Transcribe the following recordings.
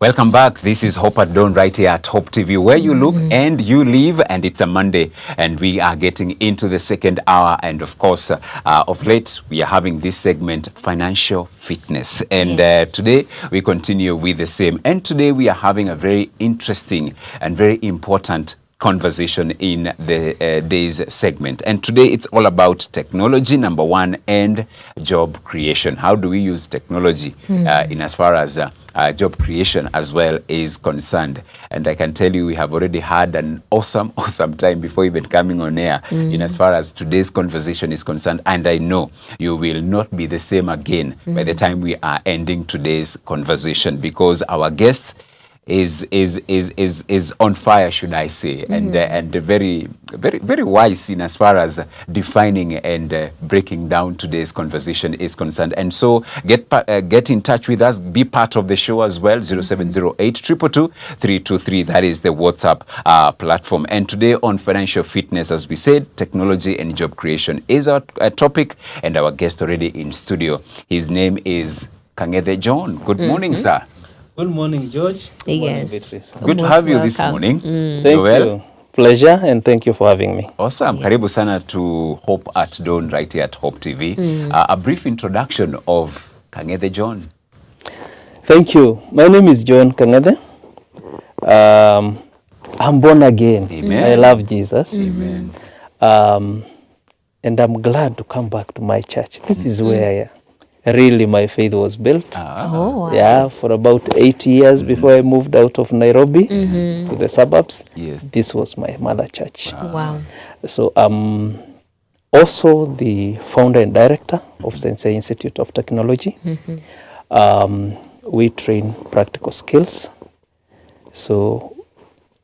Welcome back. This is Hope at Dawn right here at Hope TV, where you look and you live, and it's a Monday, and we are getting into the second hour. And of course, of late, we are having this segment, Financial Fitness. And today, we continue with the same. And today, we are having a very interesting and very important conversation in the day's segment. And today it's all about technology, number one, and job creation. How do we use technology in as far as job creation as well is concerned? And I can tell you, we have already had an awesome time before even coming on air in as far as today's conversation is concerned. And I know you will not be the same again by the time we are ending today's conversation, because our guest is on fire, should I say, and very wise in as far as defining and breaking down today's conversation is concerned. And so get in touch with us, be part of the show as well. 0708 222 323, that is the WhatsApp platform. And today on Financial Fitness, as we said, technology and job creation is our topic, and our guest already in studio, his name is Kangethe John. Good morning, sir. Good morning, George. Good morning, Beatrice. Good to have you this morning. Thank you. Pleasure, and thank you for having me. Awesome. Karibu sana to Hope at Dawn right here at Hope TV. A brief introduction of Kangethe John. Thank you. My name is John Kangethe. I'm born again. Amen. I love Jesus. Amen. And I'm glad to come back to my church. This is where really my faith was built. Oh, wow. Yeah, for about 8 years before I moved out of Nairobi to the suburbs. Yes. This was my mother church. Wow. So I'm also the founder and director of Sensei Institute of Technology. We train practical skills. So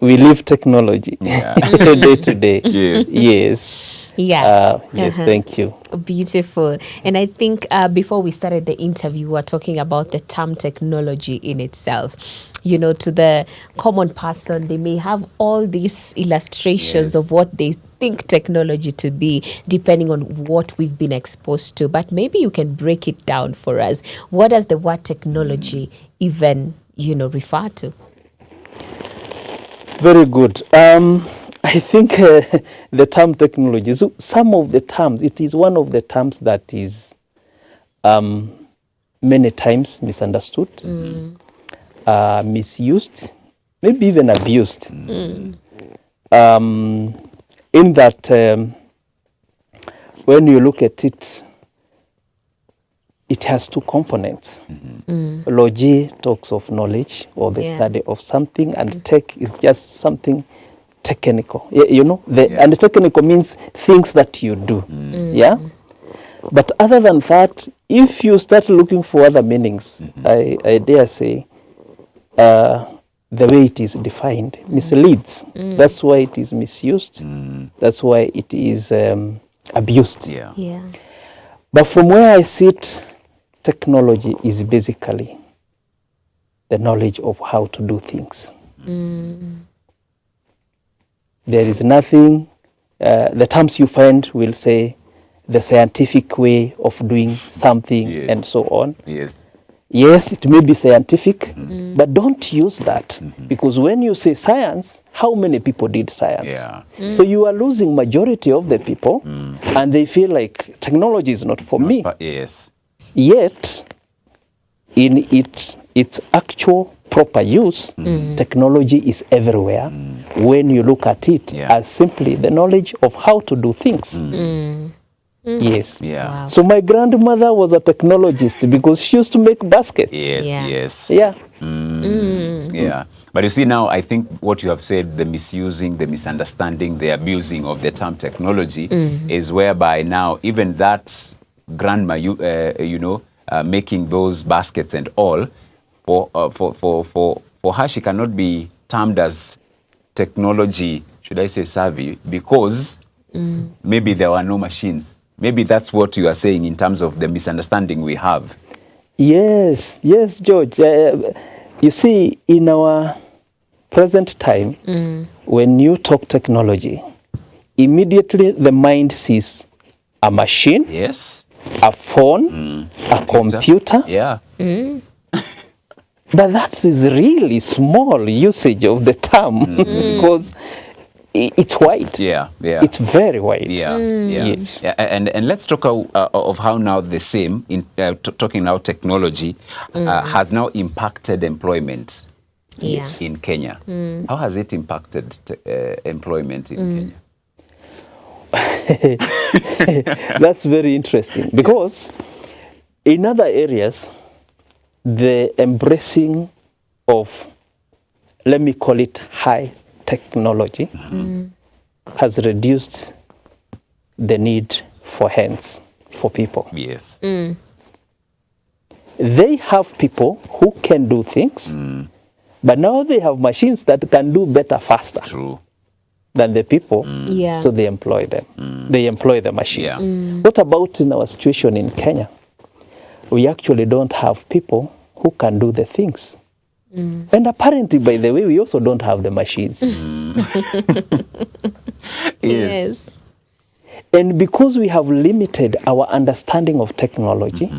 we live technology day to day. Yes. Yes. Yeah. Yes, thank you. Beautiful. And I think before we started the interview, we were talking about the term technology in itself. You know, to the common person, they may have all these illustrations of what they think technology to be, depending on what we've been exposed to. But maybe you can break it down for us. What does the word technology even, refer to? Very good. I think the term technology, so some of the terms, it is one of the terms that is many times misunderstood, misused, maybe even abused. In that, when you look at it, it has two components. Logi talks of knowledge or the study of something, and tech is just something technical, and technical means things that you do. But other than that, if you start looking for other meanings, I dare say the way it is defined misleads. That's why it is misused. That's why it is abused. But from where I sit, technology is basically the knowledge of how to do things. There is nothing, the terms you find will say the scientific way of doing something and so on. Yes, it may be scientific, but don't use that, because when you say science, how many people did science? So you are losing majority of the people, and they feel like technology is not for me. Yet, in its actual proper use, technology is everywhere when you look at it as simply the knowledge of how to do things. Yes. Wow. So my grandmother was a technologist because she used to make baskets. But you see now, I think what you have said, the misusing, the misunderstanding, the abusing of the term technology is whereby now even that grandma, making those baskets and all, for her, she cannot be termed as technology, should I say savvy, because maybe there were no machines. Maybe that's what you are saying in terms of the misunderstanding we have. Yes, George. You see, in our present time, when you talk technology, immediately the mind sees a machine, yes, a phone, a computer. Yeah. But that is really small usage of the term because it's wide. Yeah. It's very wide. Yeah. Yes. Yeah. And let's talk of how now the same, in talking now technology, has now impacted employment in Kenya. How has it impacted employment in Kenya? That's very interesting because in other areas, the embracing of, let me call it high technology, has reduced the need for hands for people. Yes. They have people who can do things, but now they have machines that can do better faster True. than the people, Yeah. so they employ them. They employ the machines. Yeah. What about in our situation in Kenya? We actually don't have people who can do the things. And apparently, by the way, we also don't have the machines. Yes. And because we have limited our understanding of technology,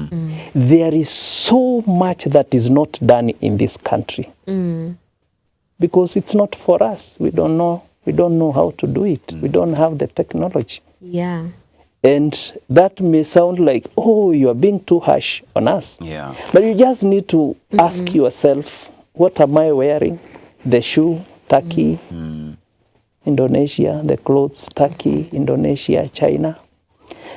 there is so much that is not done in this country. Because it's not for us. We don't know how to do it. We don't have the technology. Yeah. And that may sound like, oh, you are being too harsh on us. Yeah. But you just need to ask yourself, what am I wearing? The shoe, Turkey, Indonesia, the clothes, Turkey, Indonesia, China.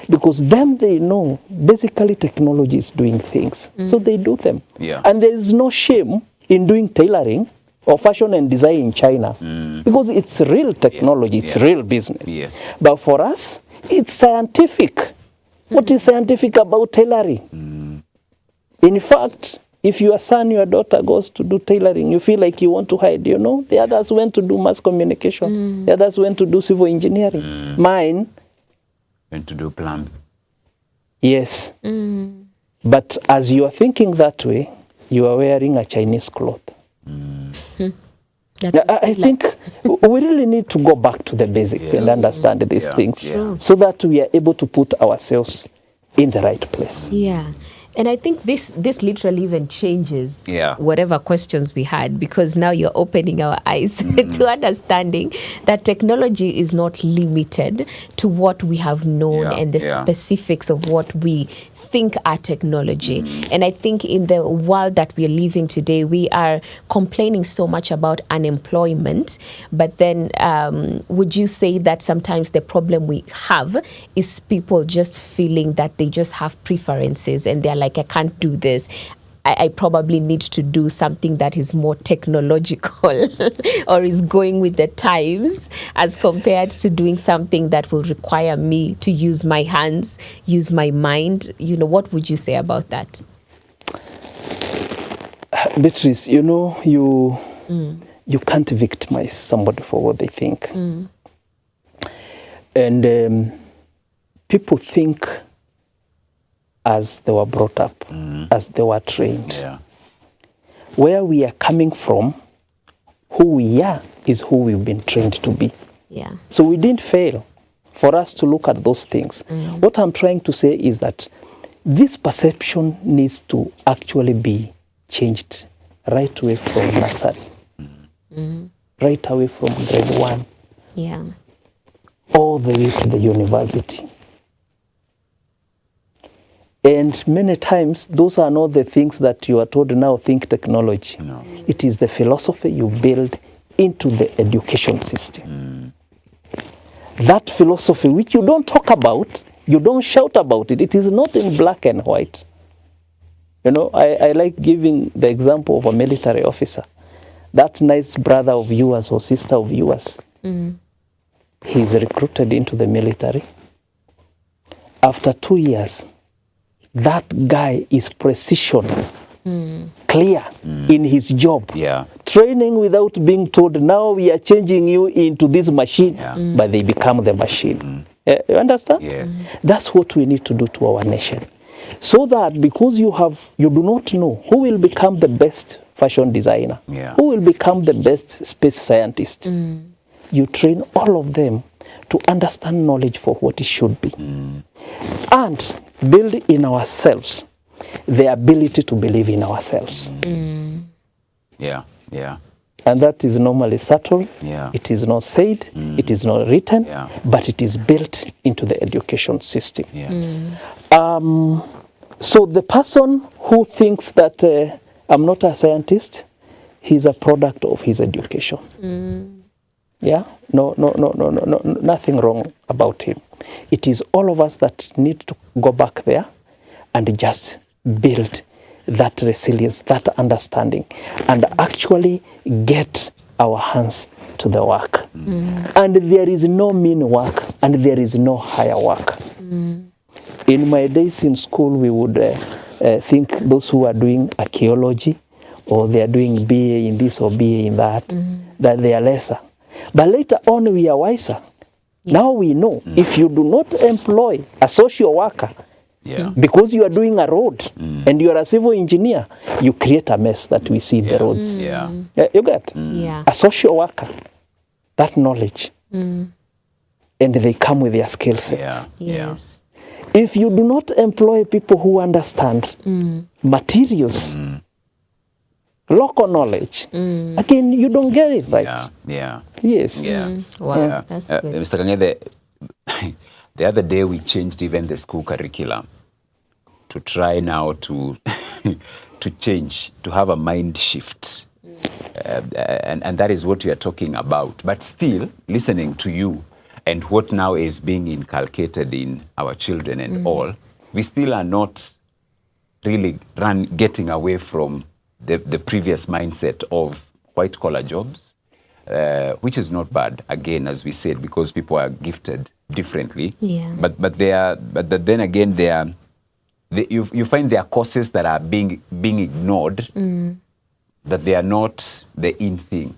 Because them, they know basically technology is doing things. So they do them. Yeah. And there is no shame in doing tailoring or fashion and design in China. Because it's real technology, it's real business. Yes. But for us, it's scientific. What is scientific about tailoring? In fact, if your son, your daughter goes to do tailoring, you feel like you want to hide, The others went to do mass communication. The others went to do civil engineering. Mine, Went to do plumbing. yes. But as you are thinking that way, you are wearing a Chinese cloth. I think we really need to go back to the basics and understand these things so that we are able to put ourselves in the right place. Yeah. And I think this literally even changes whatever questions we had, because now you're opening our eyes to understanding that technology is not limited to what we have known and the specifics of what we think are technology. And I think in the world that we're living today, we are complaining so much about unemployment. But then would you say that sometimes the problem we have is people just feeling that they just have preferences and they're like, I can't do this. I probably need to do something that is more technological or is going with the times, as compared to doing something that will require me to use my hands, use my mind. What would you say about that? Beatrice, you can't victimize somebody for what they think. And people think as they were brought up, as they were trained. Yeah. Where we are coming from, who we are is who we've been trained to be. Yeah. So we didn't fail for us to look at those things. What I'm trying to say is that this perception needs to actually be changed right away from nursery, right away from grade 1, all the way to the university. And many times, those are not the things that you are told now, think technology. No. It is the philosophy you build into the education system. That philosophy, which you don't talk about, you don't shout about it, it is not in black and white. I like giving the example of a military officer. That nice brother of yours or sister of yours, he's recruited into the military. After 2 years, that guy is precision, clear in his job. Yeah. Training without being told, now we are changing you into this machine, but they become the machine. You understand? Yes. That's what we need to do to our nation. So that because you do not know who will become the best fashion designer, who will become the best space scientist, you train all of them to understand knowledge for what it should be. And build in ourselves the ability to believe in ourselves. Yeah. Yeah. And that is normally subtle. Yeah. It is not said, it is not written, Yeah. but it is built into the education system. Yeah. So the person who thinks that I'm not a scientist, he's a product of his education. Yeah, no, nothing wrong about him. It is all of us that need to go back there and just build that resilience, that understanding, and actually get our hands to the work. And there is no mean work, and there is no higher work. In my days in school, we would think those who are doing archaeology, or they are doing BA in this or BA in that, that they are lesser. But later on, we are wiser. Now we know if you do not employ a social worker, because you are doing a road and you are a civil engineer, you create a mess that we see in the roads. You get? A social worker, that knowledge, and they come with their skill sets. Yes. If you do not employ people who understand materials, local knowledge, again, you don't get it right. Yes. Wow, that's good. Mr. Kangethe, the other day we changed even the school curriculum to try now to to change, to have a mind shift. And that is what you are talking about. But still, listening to you and what now is being inculcated in our children and all, we still are not really getting away from the previous mindset of white-collar jobs, which is not bad, again, as we said, because people are gifted differently. But then again, you find there are courses that are being ignored, that they are not the in thing.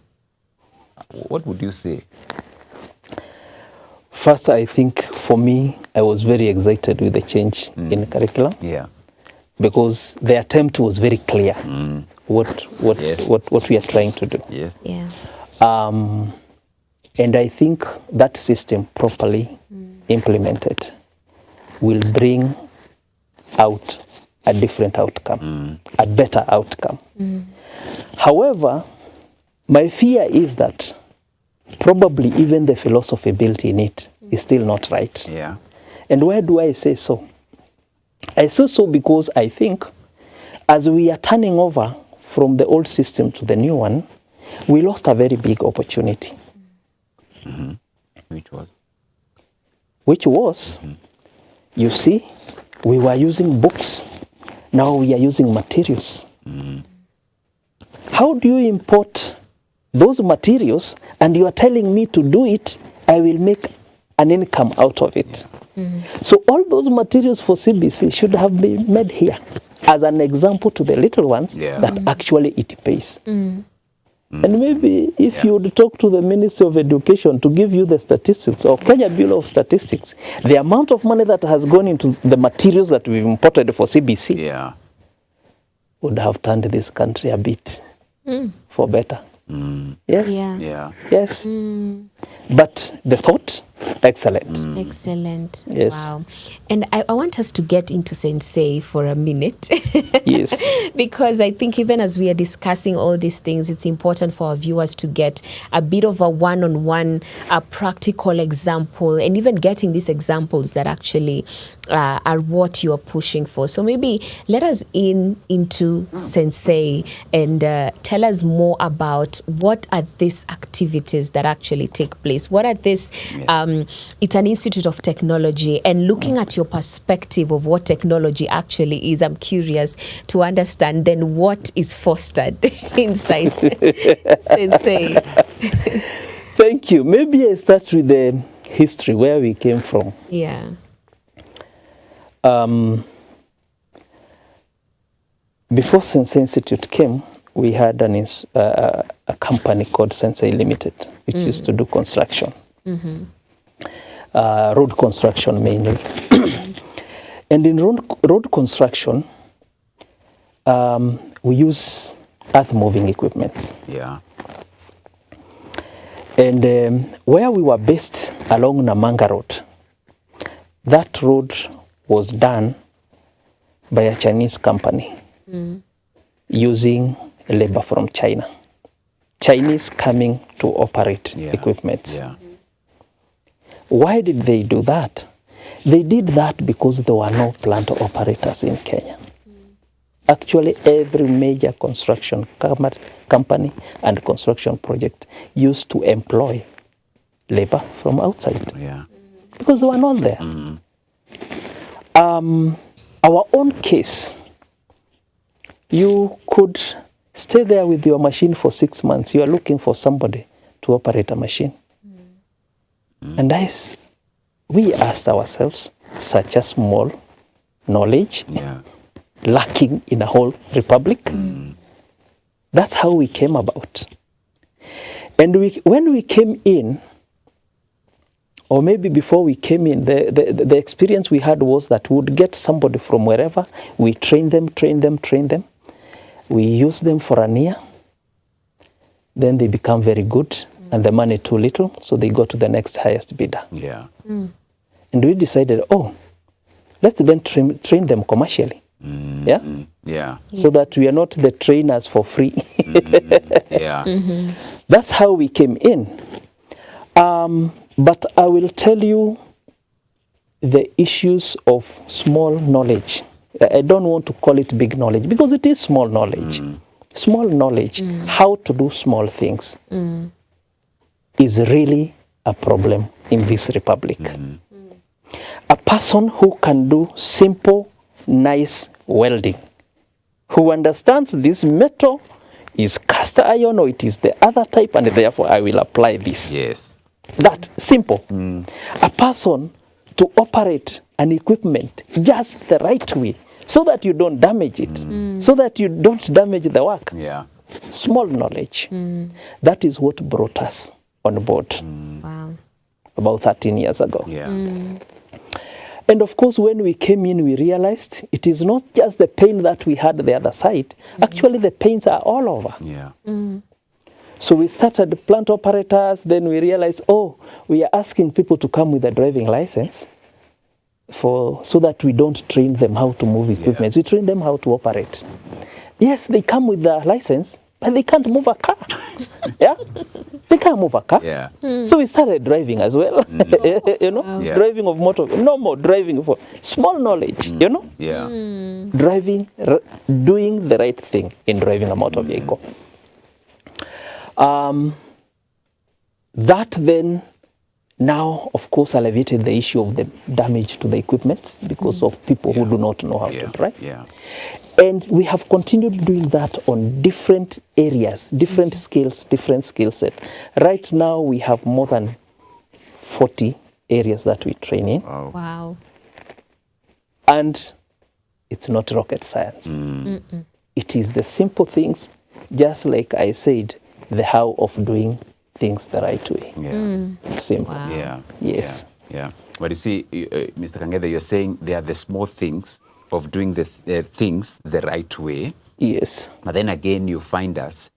What would you say? First, I think for me, I was very excited with the change in curriculum. Because the attempt was very clear what we are trying to do. And I think that system properly implemented will bring out a different outcome, a better outcome. However, my fear is that probably even the philosophy built in it is still not right. And why do I say so? I say so because I think as we are turning over from the old system to the new one, we lost a very big opportunity. Which was, you see, we were using books, now we are using materials. How do you import those materials and you are telling me to do it, I will make an income out of it? So all those materials for CBC should have been made here as an example to the little ones that actually it pays. And maybe if you would talk to the Ministry of Education to give you the statistics, or Kenya Bureau of Statistics, the amount of money that has gone into the materials that we've imported for CBC would have turned this country a bit for better. Yes. But the thought, excellent. Excellent. Yes. Wow. And I want us to get into Sensei for a minute. Yes. Because I think even as we are discussing all these things, it's important for our viewers to get a bit of a one-on-one, a practical example, and even getting these examples that actually are what you are pushing for. So maybe let us into Sensei and tell us more about what are these activities that actually take place. What are these? It's an institute of technology, and looking at your perspective of what technology actually is, I'm curious to understand then what is fostered inside Sensei. Thank you. Maybe I start with the history, where we came from. Before Sensei Institute came, we had a company called Sensei Limited, which used to do construction, road construction mainly. And in road construction, we use earth-moving equipment. And where we were based along Namanga Road, that road was done by a Chinese company using labor from China. Chinese coming to operate Yeah. equipments. Yeah. Why did they do that? They did that because there were no plant operators in Kenya. Actually, every major construction company and construction project used to employ labor from outside Yeah. because they were not there. Our own case, you could stay there with your machine for 6 months. You are looking for somebody to operate a machine. And we asked ourselves, such a small knowledge, Yeah. lacking in a whole republic. That's how we came about. And when we came in, or maybe before we came in, the experience we had was that we would get somebody from wherever, we train them, we use them for a year, then they become very good, and the money too little, so they go to the next highest bidder. Yeah. And we decided, let's then train them commercially. Yeah? Yeah. So that we are not the trainers for free. Yeah. That's how we came in. But I will tell you the issues of small knowledge. I don't want to call it big knowledge because it is small knowledge. Small knowledge, how to do small things, is really a problem in this republic. A person who can do simple, nice welding, who understands this metal is cast iron or it is the other type, and therefore I will apply this. Yes. That simple. A person to operate an equipment just the right way so that you don't damage it, so that you don't damage the work. Yeah. Small knowledge. That is what brought us on board Wow. about 13 years ago. Yeah. And of course, when we came in, we realized it is not just the pain that we had the other side. Actually, the pains are all over. Yeah. So we started plant operators, then we realized, we are asking people to come with a driving license so that we don't train them how to move equipment. We train them how to operate. Yes, they come with the license, but they can't move a car. Yeah? They can't move a car. Yeah. So we started driving as well. Yeah. Driving of motor, no more driving for small knowledge, Yeah. driving, doing the right thing in driving a motor vehicle. That then now, of course, alleviated the issue of the damage to the equipment because of people who do not know how to drive. Yeah. And we have continued doing that on different areas, different skills, different skill set. Right now, we have more than 40 areas that we train in. Wow. Wow. And it's not rocket science. It is the simple things, just like I said, the how of doing things the right way. Yeah. Simple. Wow. Yeah. Yes. Yeah. But you see, Mr. Kangethe, you're saying they are the small things of doing the things the right way. Yes. But then again, you find us,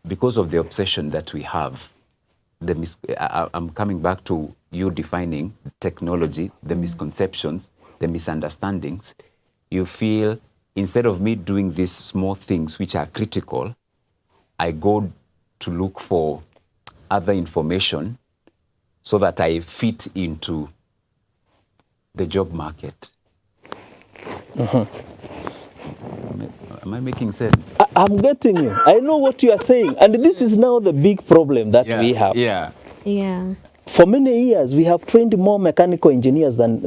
because of the obsession that we have, I'm coming back to you defining technology, the misconceptions, the misunderstandings. You feel, instead of me doing these small things which are critical, I go to look for other information so that I fit into the job market. Am I making sense? I'm getting you. I know what you are saying. And this is now the big problem that we have. Yeah. Yeah. For many years, we have trained more mechanical engineers than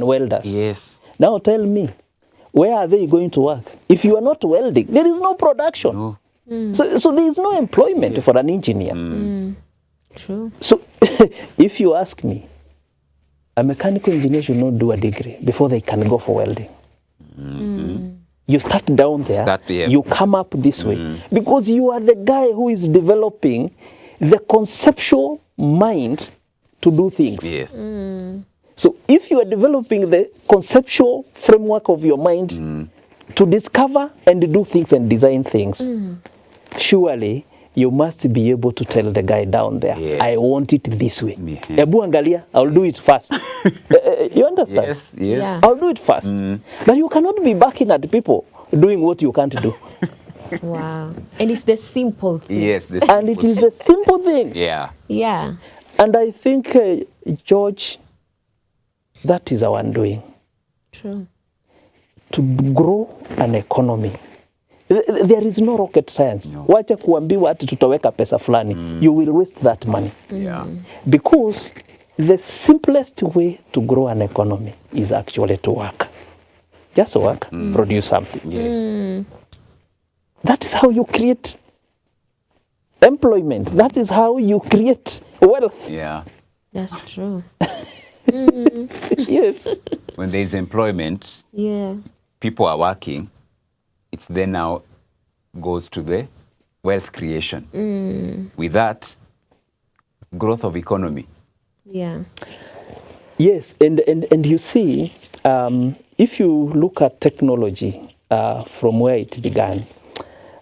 welders. Yes. Now tell me, where are they going to work? If you are not welding, there is no production. No. So there is no employment for an engineer. True. So if you ask me, a mechanical engineer should not do a degree before they can go for welding. You start down there, you come up this way, because you are the guy who is developing the conceptual mind to do things. Yes. So if you are developing the conceptual framework of your mind to discover and do things and design things, surely you must be able to tell the guy down there, Yes. I want it this way. Yeah. Ebu angalia, I'll do it fast. You understand? Yes. Yes. Yeah. I'll do it fast. But you cannot be backing at people doing what you can't do. Wow. And it's the simple thing. Yes, this And it is the simple thing. yeah. Yeah. And I think, George, that is our undoing. True. To grow an economy. There is no rocket science. No. Wacha kuambiwa ati tutaweka pesa fulani. You will waste that money. Yeah. Because the simplest way to grow an economy is actually to work. Just work, produce something. Yes. That is how you create employment. That is how you create wealth. Yeah. That's true. Yes. When there is employment, Yeah. people are working, it's then now goes to the wealth creation. With that, growth of economy. Yeah. Yes, and you see, if you look at technology from where it began,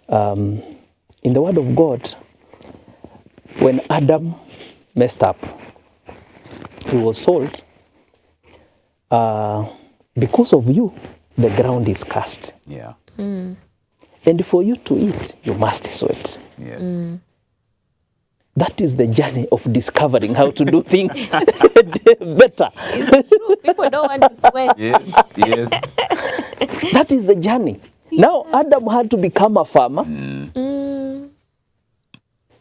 in the Word of God, when Adam messed up, he was told, because of you, the ground is cursed. Yeah. And for you to eat, you must sweat. Yes. That is the journey of discovering how to do things better. It's true. People don't want to sweat. Yes. Yes. That is the journey. Now, Adam had to become a farmer.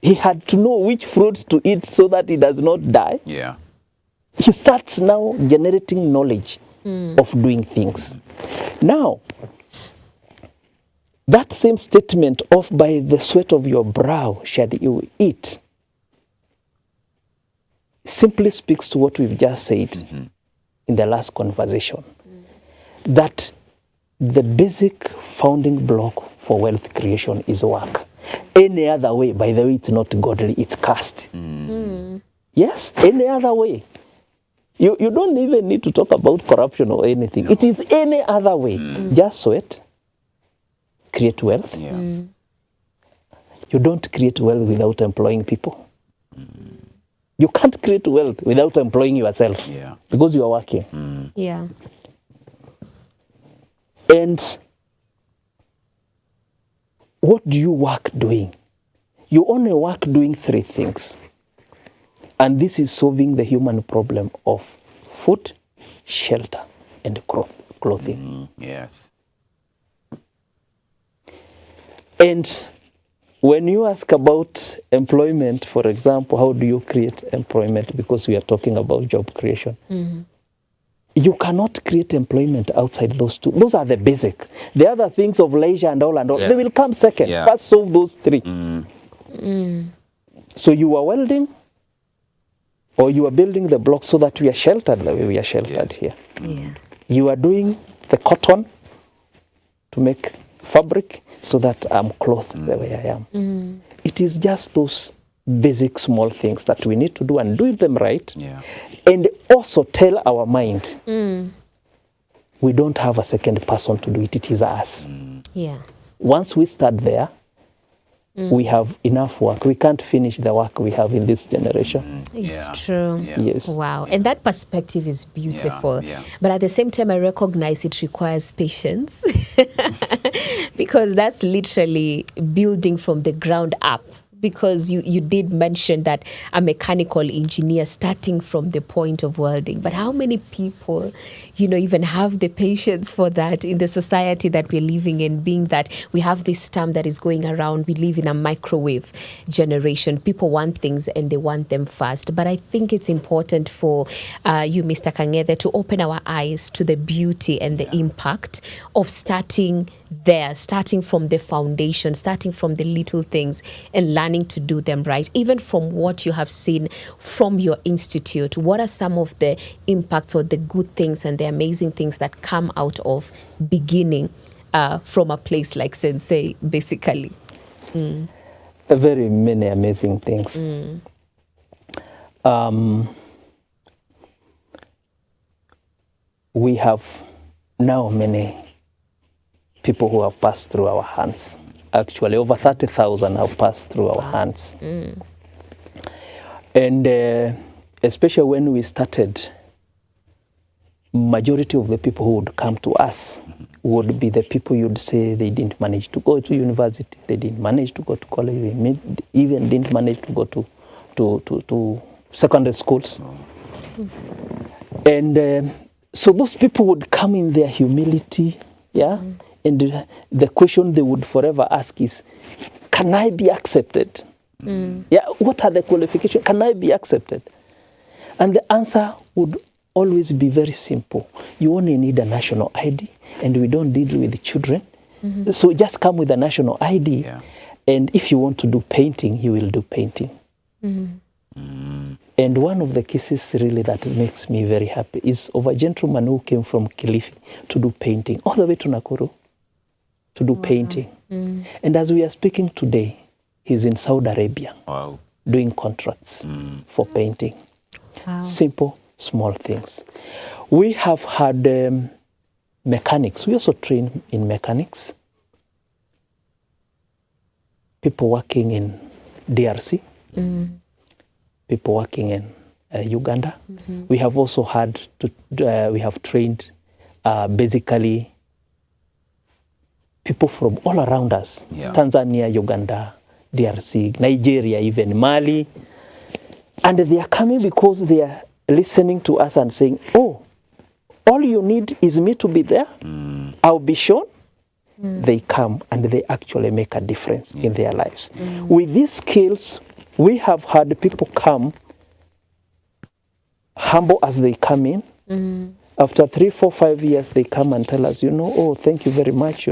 He had to know which fruits to eat so that he does not die. Yeah. He starts now generating knowledge of doing things. Now, that same statement of by the sweat of your brow shall you eat simply speaks to what we've just said in the last conversation. That the basic founding block for wealth creation is work. Any other way, by the way, it's not godly, it's cursed. Yes, any other way. You don't even need to talk about corruption or anything. No. It is any other way. Just sweat, create wealth. Yeah. You don't create wealth without employing people. You can't create wealth without employing yourself. Yeah. Because you are working. Yeah. And what do you work doing? You only work doing three things. And this is solving the human problem of food, shelter, and clothing. Yes. And when you ask about employment, for example, how do you create employment? Because we are talking about job creation. You cannot create employment outside those two. Those are the basic. The other things of leisure and all, Yeah. they will come second. Yeah. First solve those three. So you are welding, or you are building the block so that we are sheltered the way we are sheltered here. Yeah. You are doing the cotton to make fabric so that I'm clothed the way I am. It is just those basic small things that we need to do and do them right. Yeah. And also tell our mind, we don't have a second person to do it, it is us. Yeah. Once we start there, we have enough work. We can't finish the work we have in this generation. It's Yeah. true. Yeah. Yes. Wow. And that perspective is beautiful. Yeah. But at the same time, I recognize it requires patience because that's literally building from the ground up. Because you did mention that a mechanical engineer starting from the point of welding. But how many people, even have the patience for that in the society that we're living in, being that we have this term that is going around, we live in a microwave generation. People want things and they want them fast. But I think it's important for you, Mr. Kangethe, to open our eyes to the beauty and the impact of starting there, starting from the foundation, starting from the little things and learning to do them right. Even from what you have seen from your institute, what are some of the impacts or the good things and the amazing things that come out of beginning from a place like Sensei, basically? Very many amazing things. We have now many people who have passed through our hands. Actually, over 30,000 have passed through our hands. And especially when we started, majority of the people who would come to us would be the people you'd say they didn't manage to go to university, they didn't manage to go to college, they even didn't manage to go to secondary schools. And so those people would come in their humility, yeah? And the question they would forever ask is, can I be accepted? Yeah, what are the qualifications? Can I be accepted? And the answer would always be very simple. You only need a national ID, and we don't deal with the children. So just come with a national ID, and if you want to do painting, you will do painting. And one of the cases really that makes me very happy is of a gentleman who came from Kilifi to do painting, all the way to Nakuru to do painting. And as we are speaking today, he's in Saudi Arabia doing contracts for painting. Simple, small things. We have had mechanics. We also train in mechanics. People working in DRC. People working in Uganda. We have also had we have trained basically people from all around us. Tanzania, Uganda, DRC, Nigeria, even Mali. And they are coming because they are listening to us and saying, oh, all you need is me to be there. I'll be shown. They come and they actually make a difference in their lives. With these skills, we have had people come, humble as they come in. After 3, 4, 5 years, they come and tell us, oh, thank you very much,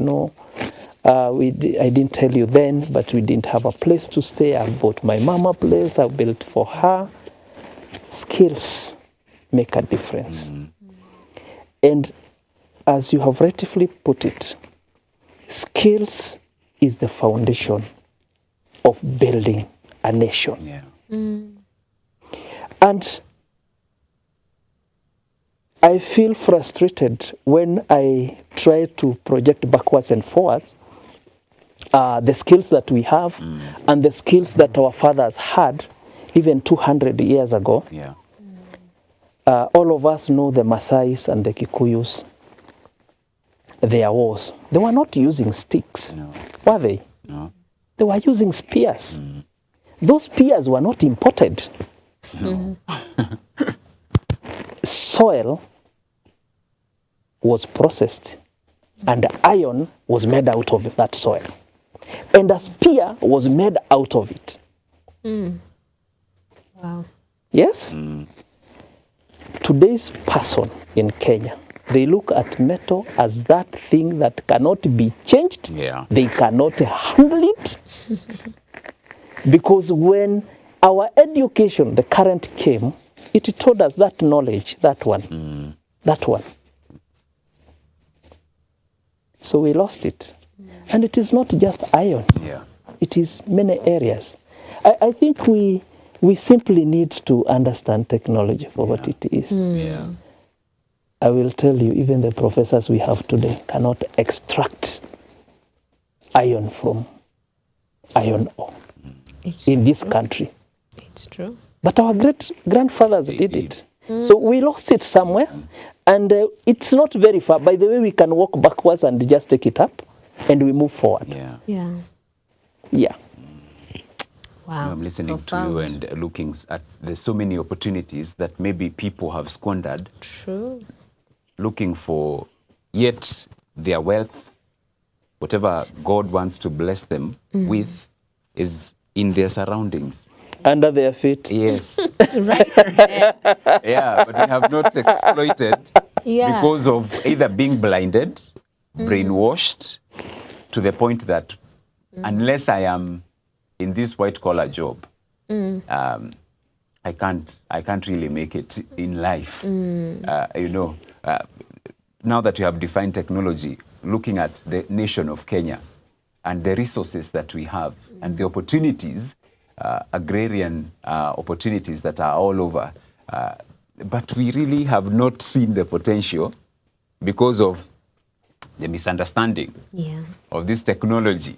I didn't tell you then, but we didn't have a place to stay. I bought my mama a place. I built for her. Skills make a difference. And as you have rightfully put it, skills is the foundation of building a nation. And I feel frustrated when I try to project backwards and forwards the skills that we have and the skills that our fathers had even 200 years ago. All of us know the Maasais and the Kikuyus, their wars. They were not using sticks, were they? No. They were using spears. Those spears were not imported. No. Soil was processed and iron was made out of that soil. And a spear was made out of it. Wow. Yes? Today's person in Kenya, they look at metal as that thing that cannot be changed. They cannot handle it. Because when our education, the current came, it told us that knowledge, that one. So we lost it. And it is not just iron. It is many areas. I think we simply need to understand technology for what it is. I will tell you, even the professors we have today cannot extract iron from iron ore in this country. It's true. But our great-grandfathers did it. So we lost it somewhere, and it's not very far. By the way, we can walk backwards and just take it up, and we move forward. Wow. I'm listening to you and looking at there's so many opportunities that maybe people have squandered. True. Looking for, yet their wealth, whatever God wants to bless them with, is in their surroundings. Under their feet. Yes. Right. Yeah, but we have not exploited because of either being blinded, brainwashed, to the point that unless I am in this white-collar job, I can't really make it in life. Now that you have defined technology, looking at the nation of Kenya and the resources that we have and the opportunities, agrarian opportunities that are all over, but we really have not seen the potential because of the misunderstanding of this technology.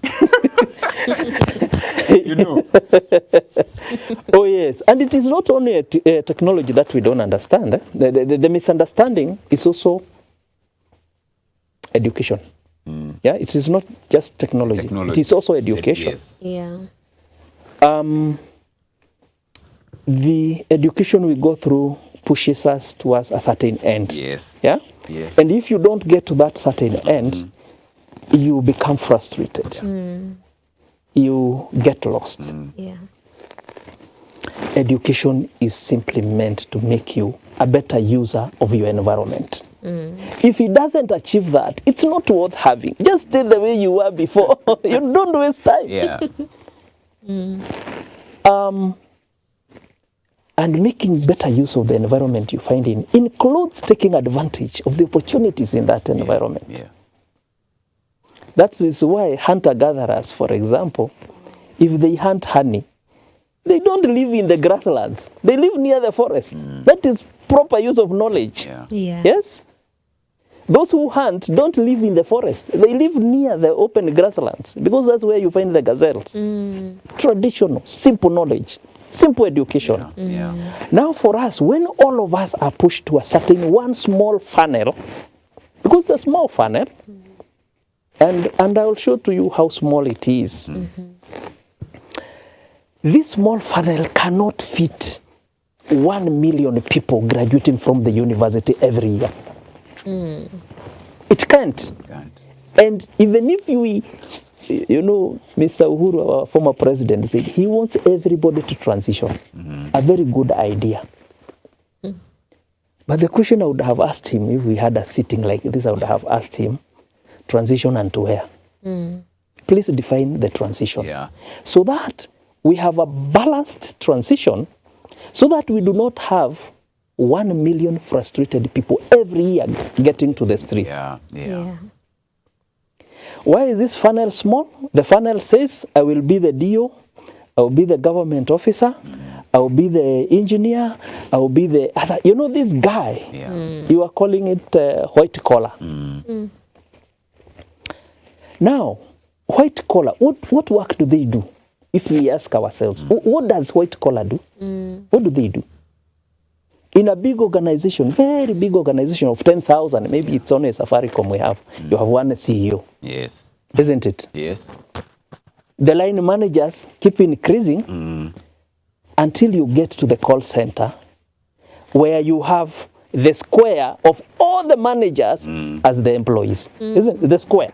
Oh yes, and it is not only a technology that we don't understand. The misunderstanding is also education. Yeah, it is not just technology. It is also education. Yes. Yeah. The education we go through pushes us towards a certain end. Yes. Yeah? Yes. And if you don't get to that certain end, you become frustrated. You get lost. Yeah. Education is simply meant to make you a better user of your environment. If it doesn't achieve that, it's not worth having. Just stay the way you were before. You don't waste time. Yeah. And making better use of the environment you find in includes taking advantage of the opportunities in that environment. Yeah. That is why hunter-gatherers, for example, if they hunt honey, they don't live in the grasslands. They live near the forest. That is proper use of knowledge. Yeah. Yeah. Yes? Those who hunt don't live in the forest. They live near the open grasslands because that's where you find the gazelles. Traditional, simple knowledge, simple education. Yeah. Now for us, when all of us are pushed to a certain one small funnel, because the small funnel, and I will show to you how small it is. This small funnel cannot fit 1 million people graduating from the university every year. It can't. Can't. And even if we, you know, Mr. Uhuru, our former president, said he wants everybody to transition. A very good idea. But the question I would have asked him, if we had a sitting like this, I would have asked him, transition and to where? Please define the transition. Yeah. So that we have a balanced transition, so that we do not have 1 million frustrated people every year getting to the street. Yeah. Yeah. Yeah. Why is this funnel small? The funnel says, I will be the DO, I will be the government officer, I will be the engineer, I will be the other. You know, this guy, Yeah. you are calling it white collar. Now, white collar, what work do they do? If we ask ourselves, what does white collar do? What do they do? In a big organization, very big organization of 10,000, maybe it's only Safaricom we have, you have one CEO, Yes. isn't it? Yes. The line managers keep increasing until you get to the call center, where you have the square of all the managers as the employees, isn't it? The square.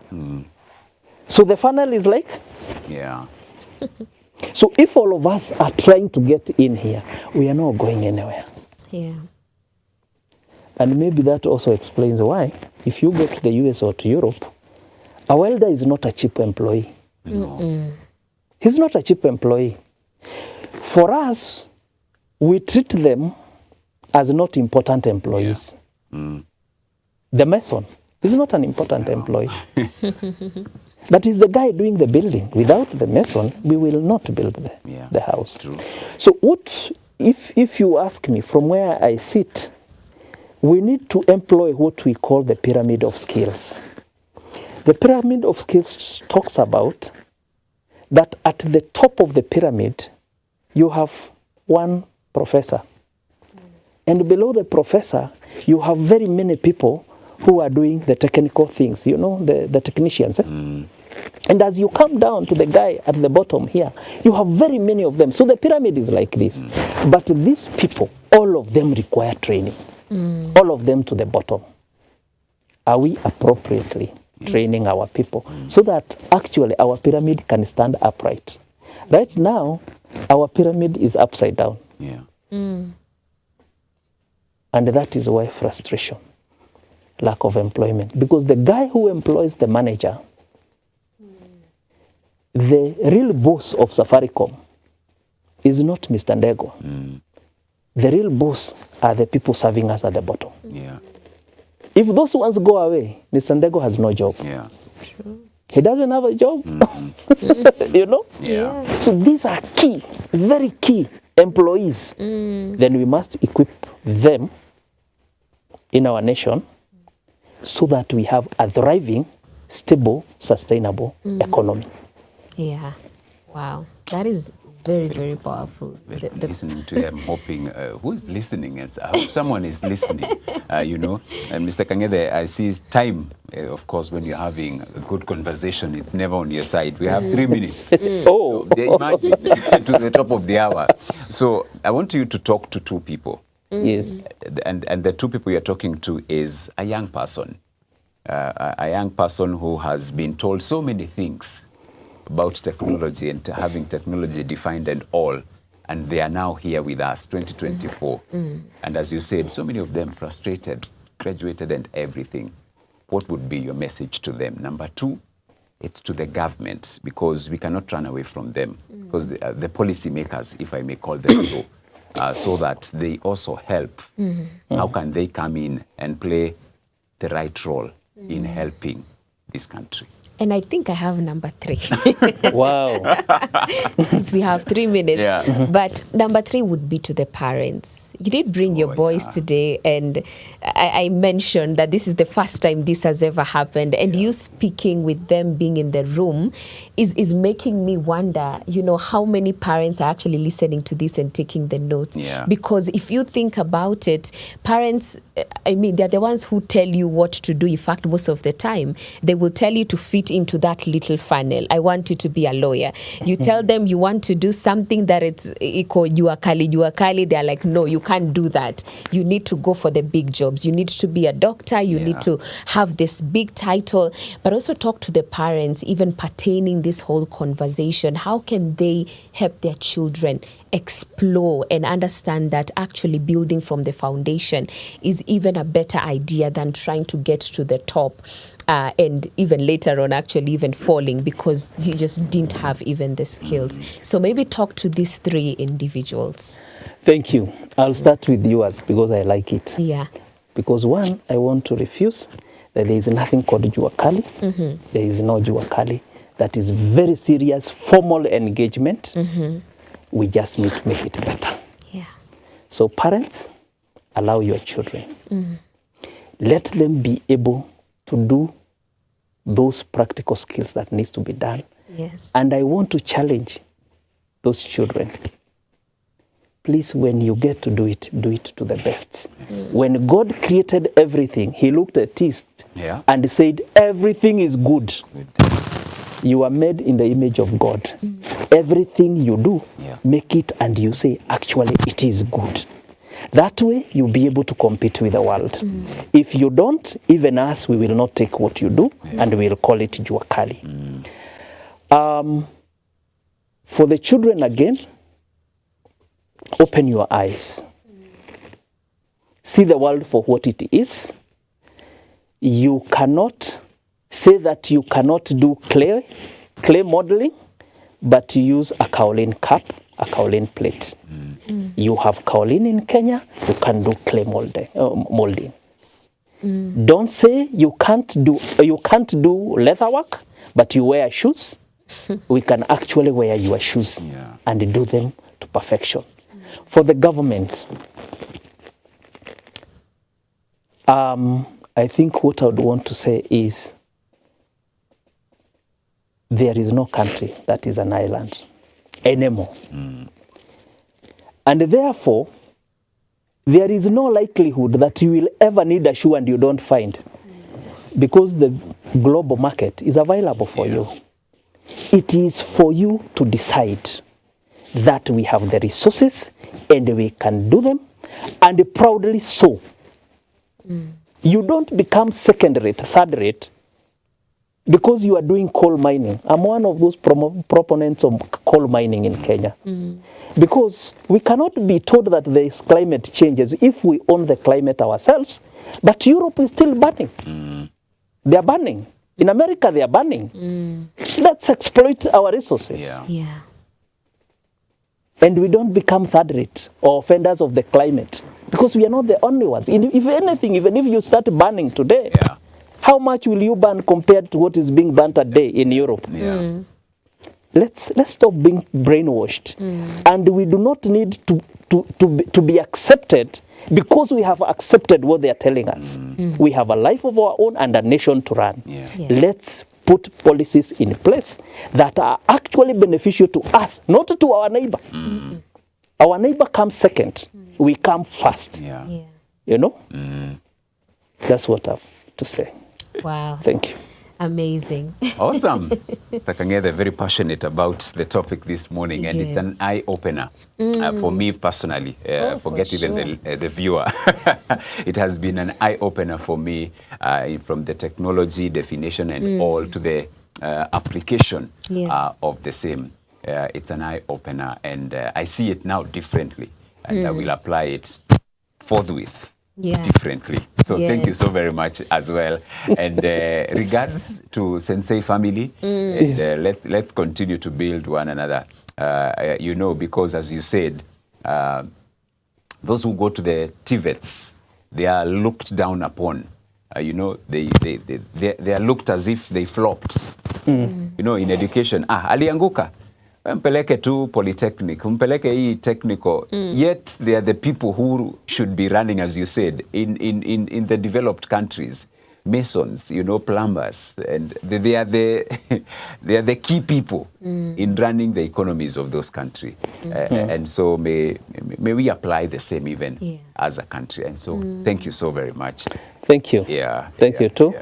So the funnel is like, Yeah. so if all of us are trying to get in here, we are not going anywhere. Yeah. And maybe that also explains why, if you go to the US or to Europe, a welder is not a cheap employee. No. He's not a cheap employee. For us, we treat them as not important employees. The mason is not an important employee. But he's the guy doing the building. Without the mason, we will not build the house. True. So what, if you ask me from where I sit, we need to employ what we call the pyramid of skills. The pyramid of skills talks about that at the top of the pyramid, you have one professor. And below the professor, you have very many people who are doing the technical things, you know, the technicians. And as you come down to the guy at the bottom here, you have very many of them. So the pyramid is like this. But these people, all of them require training. All of them to the bottom. Are we appropriately training our people so that actually our pyramid can stand upright? Right now, our pyramid is upside down. Yeah. And that is why frustration, lack of employment. Because the guy who employs the manager, the real boss of Safaricom is not Mr. Ndego. The real boss are the people serving us at the bottom. Yeah. If those ones go away, Mr. Ndego has no job. Yeah. He doesn't have a job. You know? Yeah. So these are key, very key employees. Then we must equip them in our nation so that we have a thriving, stable, sustainable economy. Yeah. Wow. That is Very, very powerful. Listening to them, hoping who is listening? I hope someone is listening. And Mr. Kangethe, I see time. Of course, when you're having a good conversation, it's never on your side. We have 3 minutes. Oh, So, imagine to the top of the hour. So I want you to talk to two people. yes. And the two people you're talking to is a young person. A young person who has been told so many things about technology and having technology defined and all. And they are now here with us, 2024. And as you said, so many of them frustrated, graduated and everything. What would be your message to them? Number two, it's to the government, because we cannot run away from them, because the policy makers, if I may call them so that they also help. How can they come in and play the right role in helping this country? And I think I have number 3. Wow. Since we have 3 minutes. Yeah. But number 3 would be to the parents. You did bring your boys today, and I mentioned that this is the first time this has ever happened. And you speaking with them, being in the room, is making me wonder, how many parents are actually listening to this and taking the notes. Yeah. Because if you think about it, parents, they're the ones who tell you what to do. In fact, most of the time, they will tell you to fit into that little funnel. I want you to be a lawyer. You tell them you want to do something that it's equal, you are Kali. They're like, no, you can't do that. You need to go for the big jobs. You need to be a doctor. You need to have this big title. But also talk to the parents, even pertaining this whole conversation. How can they help their children explore and understand that actually building from the foundation is even a better idea than trying to get to the top and even later on actually even falling because you just didn't have even the skills. So maybe talk to these 3 individuals. Thank you. I'll start with yours because I like it. Yeah. Because one, I want to refuse that there is nothing called Jua Kali. There is no Jua Kali. That is very serious formal engagement. We just need to make it better. Yeah. So parents, allow your children. Let them be able to do those practical skills that needs to be done. Yes. And I want to challenge those children. Please, when you get to do it to the best. When God created everything, he looked at it and said, everything is good. You are made in the image of God. Everything you do, make it and you say, actually, it is good. That way, you'll be able to compete with the world. If you don't, even us, we will not take what you do and we'll call it Jua Kali. For the children again, open your eyes. See the world for what it is. You cannot say that you cannot do clay modeling, but you use a kaolin cup, a kaolin plate. You have kaolin in Kenya, you can do clay molding. Don't say you can't do leather work, but you wear shoes. We can actually wear your shoes and do them to perfection. For the government, I think what I would want to say is there is no country that is an island anymore. And therefore, there is no likelihood that you will ever need a shoe and you don't find, because the global market is available for you. It is for you to decide that we have the resources and we can do them, and proudly so. You don't become second rate, third rate, because you are doing coal mining. I'm one of those proponents of coal mining in Kenya. Because we cannot be told that there is climate changes if we own the climate ourselves. But Europe is still burning. They are burning. In America, they are burning. Let's exploit our resources. Yeah. And we don't become third rate or offenders of the climate, because we are not the only ones. If anything, even if you start burning today, how much will you burn compared to what is being burnt a day in Europe? Let's stop being brainwashed. And we do not need to be accepted because we have accepted what they are telling us. We have a life of our own and a nation to run. Let's put policies in place that are actually beneficial to us, not to our neighbor. Our neighbor comes second. We come first. Yeah. Yeah. You know? That's what I have to say. Wow. Thank you. Amazing. Awesome. Mr. Kangethe, very passionate about the topic this morning, and it's an eye-opener for me personally. Forget for even the viewer. It has been an eye-opener for me from the technology definition and all to the application of the same. It's an eye-opener, and I see it now differently, and I will apply it forthwith. Differently. So thank you so very much as well. And regards to Sensei family, and, let's continue to build one another. You know, because as you said, those who go to the TVETs, they are looked down upon. You know, they are looked as if they flopped. You know, in education, alianguka. Mpeleke tu polytechnic, mpeleke hii technical, yet they are the people who should be running, as you said, in the developed countries. Masons, you know, plumbers, and they are the key people in running the economies of those countries. And so may we apply the same even as a country. And so thank you so very much. Thank you. Thank you too.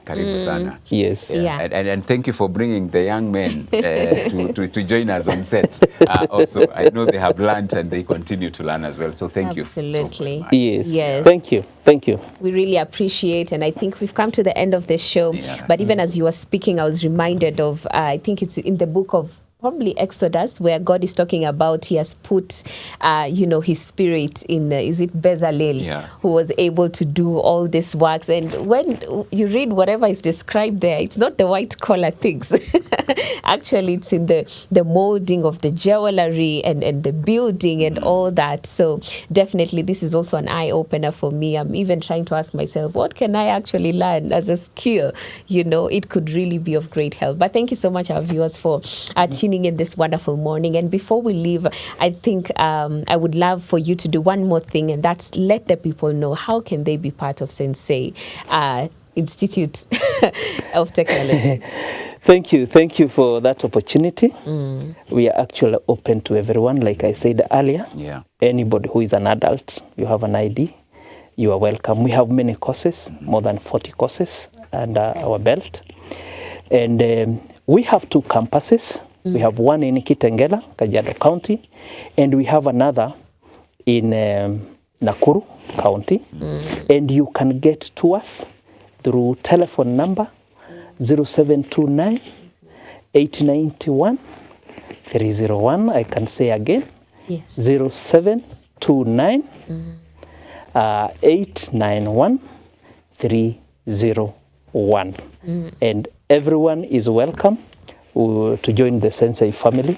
Karibu sana. Yes. And thank you for bringing the young men to join us on set. Also, I know they have learned and they continue to learn as well. So thank you. Absolutely. Yes. Thank you. Thank you. We really appreciate, and I think we've come to the end of the show. But even as you were speaking, I was reminded of, I think it's in the book of probably Exodus, where God is talking about he has put, his spirit in, is it Bezalel, who was able to do all these works. And when you read whatever is described there, it's not the white collar things. Actually, it's in the molding of the jewelry and the building and all that. So definitely this is also an eye opener for me. I'm even trying to ask myself, what can I actually learn as a skill? You know, it could really be of great help. But thank you so much, our viewers, for tuning in this wonderful morning. And before we leave, I think I would love for you to do one more thing, and that's let the people know how can they be part of Sensei Institute of Technology. Thank you for that opportunity. We are actually open to everyone, like I said earlier. Anybody who is an adult, you have an ID, you are welcome. We have many courses, more than 40 courses under our belt. And we have 2 campuses. We have one in Kitengela, Kajiado County, and we have another in Nakuru County. And you can get to us through telephone number 0729 891 301. I can say again, 0729 891 301. And everyone is welcome to join the Sensei family.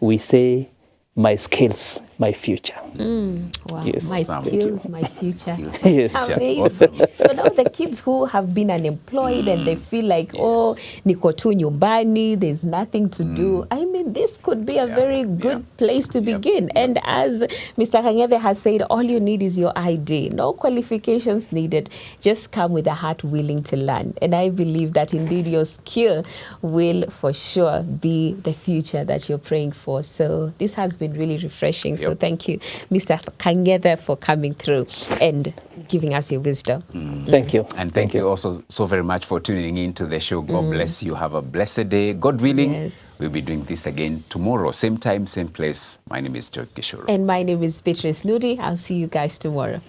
We say, my skills, my future. Wow. Yes. My skills, my future. Yes. Amazing. Awesome. So now the kids who have been unemployed and they feel like, oh, niko tu nyumbani, there's nothing to do. I mean, this could be a very good place to begin. And as Mr. Kangethe has said, all you need is your ID. No qualifications needed. Just come with a heart willing to learn. And I believe that indeed your skill will for sure be the future that you're praying for. So this has been really refreshing. So thank you, Mr. Kangethe, for coming through and giving us your wisdom. Thank you. And thank you also so very much for tuning in to the show. God bless you. Have a blessed day. God willing, we'll be doing this again tomorrow. Same time, same place. My name is George Kishoro. And my name is Beatrice Ludi. I'll see you guys tomorrow.